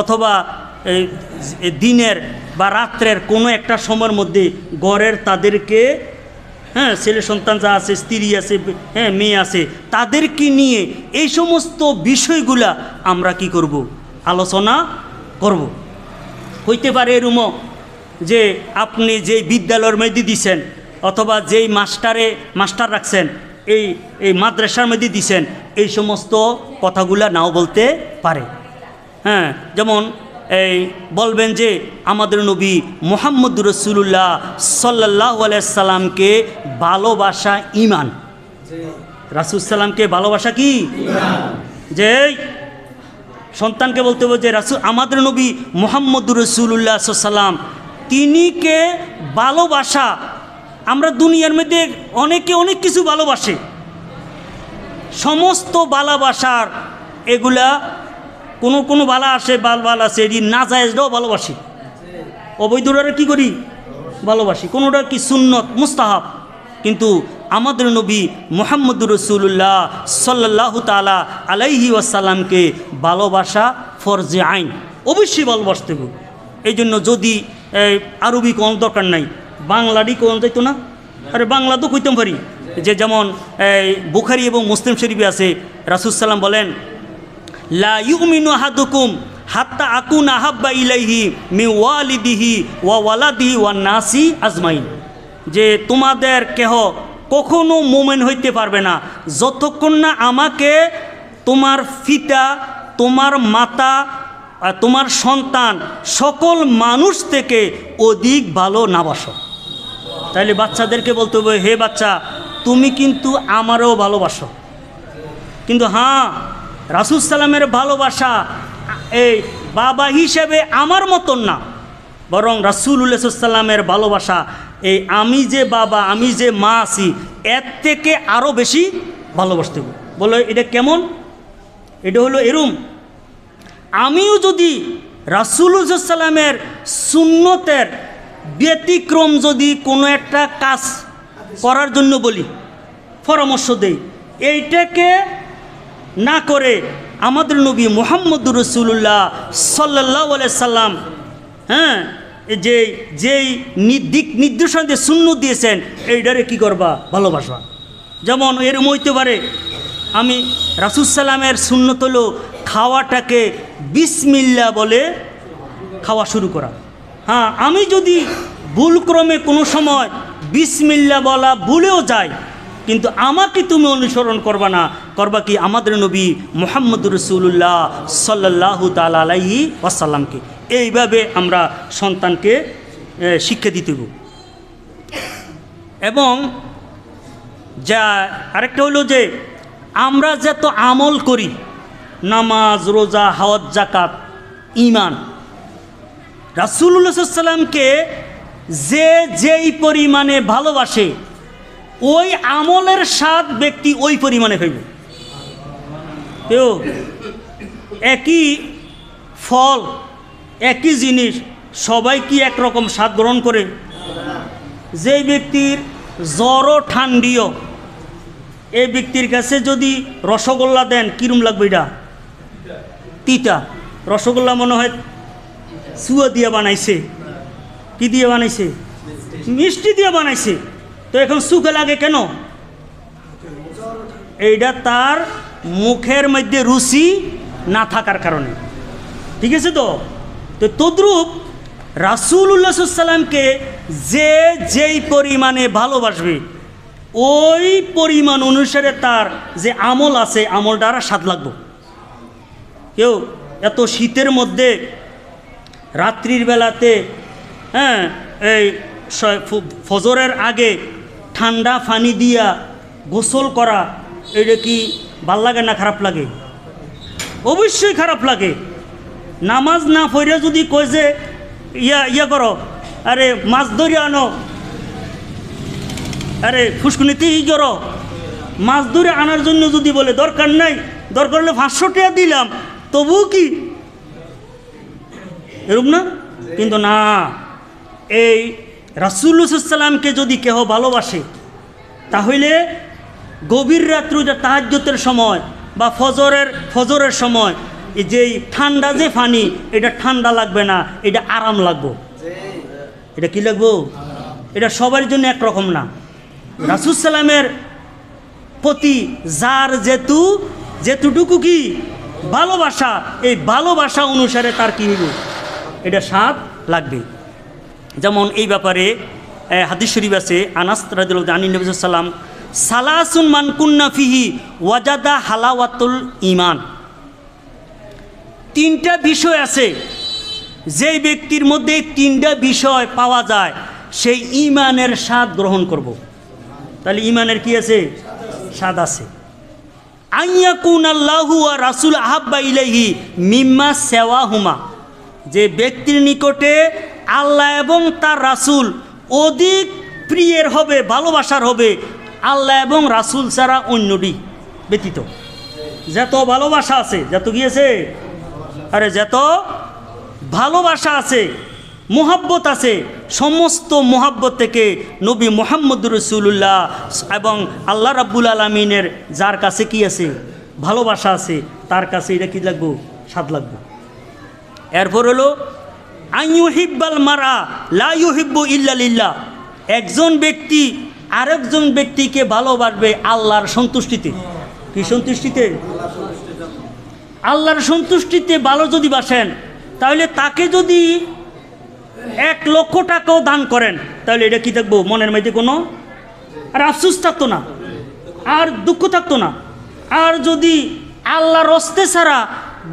অথবা দিনের বা রাত্রের কোনো একটা সময়ের মধ্যে ঘরের তাদেরকে, হ্যাঁ, ছেলে সন্তান যা আছে, স্ত্রী আছে, হ্যাঁ, মেয়ে আছে, তাদেরকে নিয়ে এই সমস্ত বিষয়গুলা আমরা কি করব? আলোচনা করব। হইতে পারে এরকম যে আপনি যেই বিদ্যালয়ের মধ্যে দিছেন অথবা যেই মাস্টার রাখছেন এই মাদ্রাসার মধ্যে দিছেন, এই সমস্ত কথাগুলা নাও বলতে পারে। হ্যাঁ, যেমন এই বলবেন যে আমাদের নবী মুহাম্মদ রাসূলুল্লাহ সাল্লাল্লাহু আলাইহি সাল্লামকে ভালোবাসা ঈমান। রাসূল সাল্লামকে ভালোবাসা কি? যে সন্তানকে বলতে হবে যে রাসূল আমাদের নবী মুহাম্মদ রাসূলুল্লাহ সাল্লাল্লাহু আলাইহি সাল্লাম তিনিকে ভালোবাসা। আমরা দুনিয়ার মধ্যে অনেকে অনেক কিছু ভালোবাসে, সমস্ত ভালোবাসার এগুলা কোনো কোনো বালা আসে বাল আছে এটি না জায়েজটাও ভালোবাসি, অবৈধরা কি করি ভালোবাসি, কোনোটা কি সুন্নত মুস্তাহাব। কিন্তু আমাদের নবী মুহাম্মদুর রাসূলুল্লাহ সাল্লাল্লাহু তাআলা আলাইহি ওয়াসাল্লামকে ভালোবাসা ফরজে আইন, অবশ্যই ভালোবাসতে হবে। এই জন্য যদি আরবি কোন দরকার নাই, বাংলাটি কোন যাইতো না, আরে বাংলা তো কইতাম পারি। যে যেমন বুখারী এবং মুসলিম শরীফে আছে, রাসূল সাল্লাম বলেন, লা ইউমিনু আহাদুকুম হাত্তা আকুনা আহাব্বা ইলাইহি মিন ওয়ালিদিহি ওয়া ওয়ালাদিহি ওয়ান নাসি আজমাইন, যে তোমাদের কেহ কখনো মুমিন হইতে পারবে না যতক্ষণ না আমাকে তোমার পিতা, তোমার মাতা, তোমার সন্তান, সকল মানুষ থেকে অধিক ভালো না বাসো। তাইলে বাচ্চাদেরকে বলতে হবে, হে বাচ্চা তুমি কিন্তু আমারও ভালোবাসো। কিন্তু হ্যাঁ, রাসূল সাল্লামের ভালোবাসা এই বাবা হিসেবে আমার মতন না, বরং রাসূলুল্লাহ সাল্লামের ভালোবাসা এই আমি যে বাবা, আমি যে মা আছি, এর থেকে আরও বেশি ভালোবাসতে হবে। বলো এটা কেমন? এটা হলো এরম, আমিও যদি রাসূলুল্লাহ সাল্লামের সুন্নতের ব্যতিক্রম যদি কোনো একটা কাজ করার জন্য বলি, পরামর্শ দেই, এইটাকে না করে আমাদের নবী মুহাম্মদুর রাসূলুল্লাহ সাল্লাল্লাহু আলাইহি সাল্লাম হ্যাঁ যেই দিক নির্দেশনা দিয়ে সুন্নত দিয়েছেন, এইটারে কী করবা? ভালোবাসবা। যেমন এরম হইতে পারে, আমি রাসূল সাল্লামের সুন্নত হলো খাওয়াটাকে বিসমিল্লাহ বলে খাওয়া শুরু করা। হ্যাঁ, আমি যদি ভুলক্রমে কোনো সময় বিসমিল্লাহ বলা ভুলেও যাই, কিন্তু আমাকে তুমি অনুসরণ করবা না, করবা কি আমাদের নবী মুহাম্মদুর রাসূলুল্লাহ সাল্লাল্লাহু তাআলা আলাইহি ওয়াসাল্লামকে। এইভাবে আমরা সন্তানকে শিক্ষা দিতে হবে। এবং যা আরেকটা হলো যে আমরা যত আমল করি, নামাজ, রোজা, হজ, যাকাত, ঈমান, রাসূলুল্লাহ সাল্লাল্লাহু আলাইহি ওয়াসাল্লামকে যে যেই পরিমাণে ভালোবাসে, ওই আমলের স্বাদ ব্যক্তি ওই পরিমাণে হইবে। কেউ একই ফল, একই জিনিস, সবাই কি একরকম স্বাদ গ্রহণ করে? যে ব্যক্তির জ্বরও ঠান্ডিও, এই ব্যক্তির কাছে যদি রসগোল্লা দেন, কিরম লাগবে? এটা তিতা। রসগোল্লা মনে হয় সুয়া দিয়ে বানাইছে, কি দিয়ে বানাইছে? মিষ্টি দিয়ে বানাইছে। তো এখন সুখে লাগে কেন? এইটা তার মুখের মধ্যে রুচি না থাকার কারণে। ঠিক আছে? তো তদ্রূপ রাসূলুল্লাহ সাল্লাল্লাহু আলাইহি ওয়াসাল্লামকে যে যেই পরিমাণে ভালোবাসবে, ওই পরিমাণ অনুসারে তার যে আমল আছে, আমলটা আর স্বাদ লাগবে। কেউ এত শীতের মধ্যে রাত্রির বেলাতে হ্যাঁ এই ফজরের আগে ঠান্ডা পানি দিয়া গোসল করা, এটা কি ভাল লাগে না খারাপ লাগে? অবশ্যই খারাপ লাগে। নামাজ না পড়ে যদি কয় যে ইয়া করো, আরে মাছ ধরে আনো, আরে ফুসকুনিতে করো, মাছ ধরে আনার জন্য যদি বলে দরকার নাই, দরকার হলে 500 টাকা দিলাম, তবুও কি এরকম না? কিন্তু না, এই রাসূলুল্লাহ সাল্লাল্লাহু আলাইহি ওয়াসাল্লামকে যদি কেহ ভালোবাসে, তাহলে গভীর রাত্রে তাহাজ্জুদের সময় বা ফজরের সময় এই যে ঠান্ডা যে পানি, এটা ঠান্ডা লাগবে না, এটা আরাম লাগবে। এটা কি লাগবো? এটা সবার জন্য একরকম না। রাসূল সাল্লামের প্রতি যার যেতুটুকু কি ভালোবাসা, এই ভালোবাসা অনুসারে তার কী হইব? এটা স্বাদ লাগবে। যেমন এই ব্যাপারে হাদিস শরীফ আছে, আনাস রাদিয়াল্লাহু আনহু নবী সাল্লাল্লাহু আলাইহি ওয়াসাল্লাম সালাসুন মান কুন্না ফিহি ওয়াজাদা হালাওয়াতুল ঈমান, 3টা বিষয় আছে, যেই ব্যক্তির মধ্যে 3টা বিষয় পাওয়া যায়, সেই ঈমানের স্বাদ গ্রহণ করব। তাহলে ঈমানের কি আছে? স্বাদ আছে। আইয়াকুনাল্লাহু ওয়া রাসূল আহাব্বা ইলাইহি মিম্মা সাওয়াহুমা, যে ব্যক্তির নিকটে আল্লাহ এবং তার রাসূল অধিক প্রিয়ের হবে, ভালোবাসার হবে আল্লাহ এবং রাসূল ছাড়া অন্যটি। ব্যতীত। যত ভালোবাসা আছে, যত গিয়েছে, আরে যত ভালোবাসা আছে, মোহাব্বত আছে, সমস্ত মোহাব্বত থেকে নবী মুহাম্মদুর রাসূলুল্লাহ এবং আল্লাহ রাব্বুল আলামিনের যার কাছে কি আছে, ভালোবাসা আছে, তার কাছে এটা কি লাগবো, স্বাদ লাগবে। এরপর হলো আইয়ুহিব্বাল মারা লা ইউহিব্বু ইল্লা লিল্লাহ, একজন ব্যক্তি আরেকজন ব্যক্তিকে ভালোবাসবে আল্লাহর সন্তুষ্টিতে। কি সন্তুষ্টিতে? আল্লাহর সন্তুষ্টিতে ভালো যদি বাসেন, তাহলে তাকে যদি 1,00,000 টাকাও দান করেন, তাহলে এটা কি থাকবো, মনের মধ্যে কোনো আর আফসোস থাকতো না, আর দুঃখ থাকতো না। আর যদি আল্লাহর রস্তে ছাড়া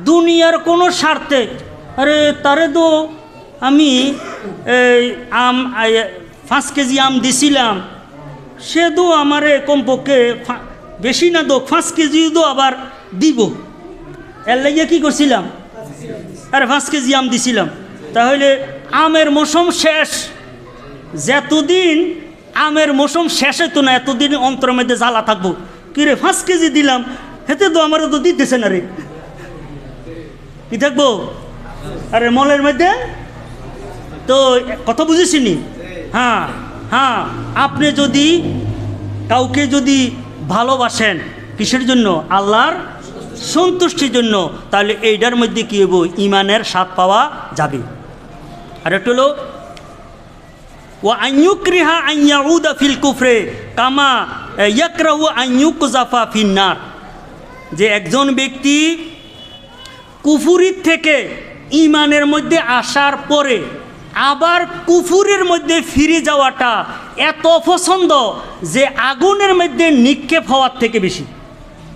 দুনিয়ার কোনো স্বার্থে, আরে তারে তো আমি 5 কেজি আম দিছিলাম, সে তো আমারে কমপক্ষে বেশি না দো 5 কেজি তো আবার দিব, এর লাগিয়ে কী করছিলাম, আরে 5 কেজি আম দিছিলাম। তাহলে আমের মৌসুম শেষ, যতদিন আমের মৌসুম শেষ হতো না, এতদিন অন্তরের মধ্যে জ্বালা থাকবো, কি রে 5 কেজি দিলাম, হেতে তো আমারও তো দিতেছে না রে, কি থাকবো, আরে মলের মধ্যে তো কথা বুঝেছিনি। হ্যাঁ হ্যাঁ, আপনি যদি কাউকে যদি ভালোবাসেন কিসের জন্য, আল্লাহর সন্তুষ্টির জন্য, তাহলে এইটার মধ্যে কী হইব, ইমানের স্বাদ পাওয়া যাবে। আর একটা হলো ওয়া আইয়ুকরিহা আইয়াউদা ফিল কুফরে কামা ইয়াকরাহু আইয়ুকজাফা ফিন্নার, যে একজন ব্যক্তি কুফুরির থেকে ইমানের মধ্যে আসার পরে আবার কুফুরের মধ্যে ফিরে যাওয়াটা এত অপছন্দ যে আগুনের মধ্যে নিক্ষেপ হওয়ার থেকে বেশি।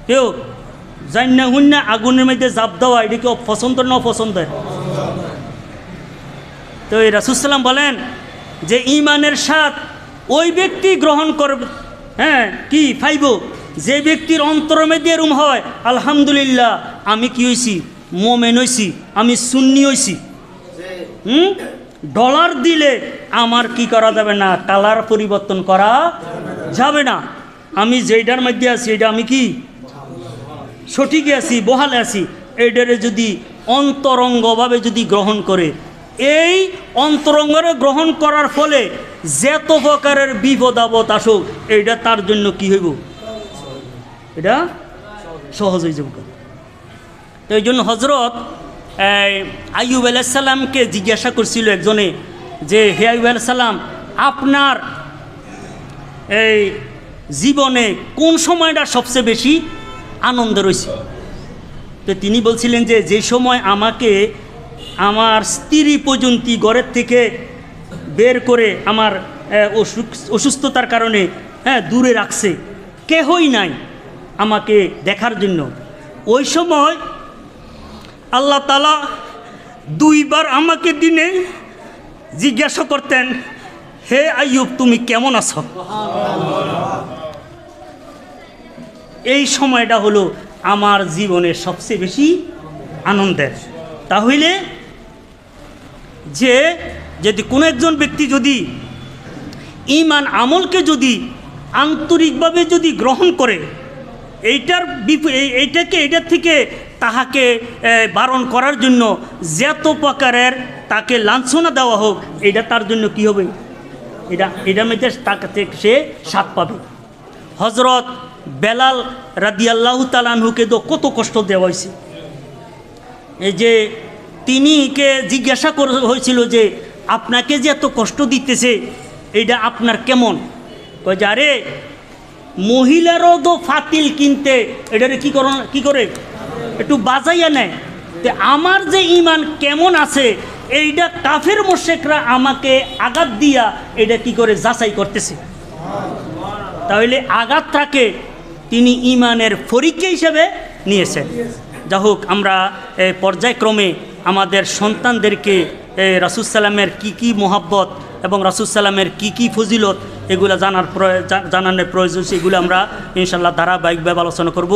কেউ জান্না হুন্না আগুনের মধ্যে জাপ দেওয়া, এটা কি পছন্দ না অপছন্দের? তো এই রাসূল সাল্লাম বলেন যে ইমানের স্বাদ ওই ব্যক্তি গ্রহণ করবে, হ্যাঁ কি পাইব, যে ব্যক্তির অন্তরের মধ্যে এরম হয়, আলহামদুলিল্লাহ আমি কি হইছি, মোমেন হইছি, আমি সুন্নি হইছি। ডলার দিলে আমার কি করা যাবে না, কালার পরিবর্তন করা যাবে না, আমি যেটার মধ্যে আছি এটা আমি কি সঠিক আছি, বহালে আছি, এইটারে যদি অন্তরঙ্গভাবে যদি গ্রহণ করে, এই অন্তরঙ্গরে গ্রহণ করার ফলে যত প্রকারের বিপদ আপদ আসুক, এইটা তার জন্য কি হইব, এটা সহজ হয়ে যাব। তো এই জন্য হজরত আইয়ুব আলাইহিস সালামকে জিজ্ঞাসা করছিল একজনে যে, হে আইয়ুব আলাইহিস সালাম, আপনার এই জীবনে কোন সময়টা সবচেয়ে বেশি আনন্দ রয়েছে? তো তিনি বলছিলেন যে, যে সময় আমাকে আমার স্ত্রী পর্যন্ত ঘরের থেকে বের করে আমার অসুস্থতার কারণে দূরে রাখছে, কেহই নাই আমাকে দেখার জন্য, ওই সময় আল্লাহ তাআলা 2 বার আমাকে দিনে জিজ্ঞাসা করতেন, হে আইয়ুব তুমি কেমন আছো? এই সময়টা হলো আমার জীবনের সবচেয়ে বেশি আনন্দের। তাহলে যে যদি কোনো একজন ব্যক্তি যদি ঈমান আমলকে যদি আন্তরিকভাবে যদি গ্রহণ করে, এইটার থেকে তাহাকে বারণ করার জন্য যত প্রকারের তাকে লাঞ্ছনা দেওয়া হোক, এটা তার জন্য কি হবে, এটার মধ্যে তাকে সে স্বাদ পাবে। হজরত বেলাল রাদিয়াল্লাহু তাআলা আনহুকে তো কত কষ্ট দেওয়া হয়েছে। এই যে তিনিকে জিজ্ঞাসা করা হয়েছিল যে, আপনাকে যে এত কষ্ট দিতেছে এইটা আপনার কেমন? কয় যে, আরে মহিলারও তো ফাতিল কিনতে এটারে কি করে একটু বাজাইয়া নেয়, তো আমার যে ইমান কেমন আছে এইটা কাফের মুশরিকরা আমাকে আঘাত দিয়া এটা কি করে যাচাই করতেছে। তাহলে আঘাতটাকে তিনি ইমানের পরীক্ষা হিসেবে নিয়েছেন। যা হোক, আমরা পর্যায়ক্রমে আমাদের সন্তানদেরকে রাসূল সাল্লামের কি মোহাব্বত এবং রাসূল সাল্লামের কি ফজিলত এগুলো জানানোর প্রয়োজন, সেগুলো আমরা ইনশাআল্লাহ ধারাবাহিকভাবে আলোচনা করব।